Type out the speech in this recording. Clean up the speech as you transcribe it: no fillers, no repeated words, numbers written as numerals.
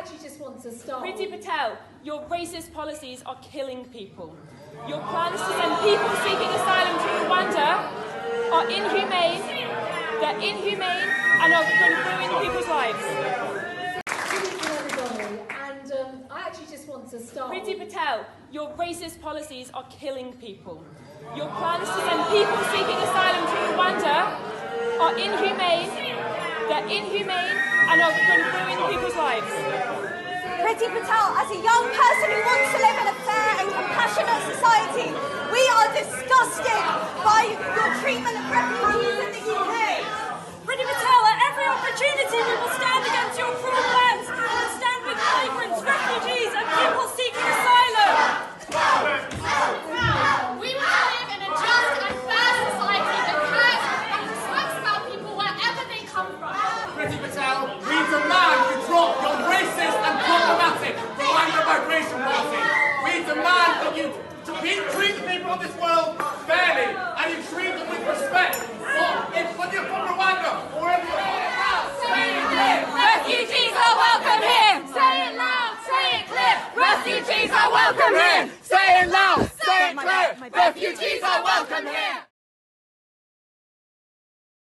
actually just want to start. Priti Patel, your racist policies are killing people. Your plans to send people seeking asylum to Rwanda are inhumane, they're inhumane and are going to ruin people's lives. And I actually just want to start. Priti Patel, your racist policies are killing people. Your plans to send people seeking asylum to Rwanda are inhumane, they're inhumane and are going to ruin people's lives. Priti Patel, as a young person who wants to live in a fair and compassionate society, we are disgusted by your treatment of refugees in the UK. Priti Patel, at every opportunity we will stand against your cruel plans. We will stand with migrants, refugees and people seeking asylum. We want to live in a just and fair society that cares and respects about people wherever they come from. Priti Patel, we demand you drop your racist and problematic Rwanda migration policy. We demand that you treat the people of this world fairly and you treat them with respect. Whether you're from Rwanda or wherever you're from, say it clear. Refugees are welcome here. Say it loud, say it clear. Refugees are welcome here. Say it loud, say it clear. Refugees are welcome here.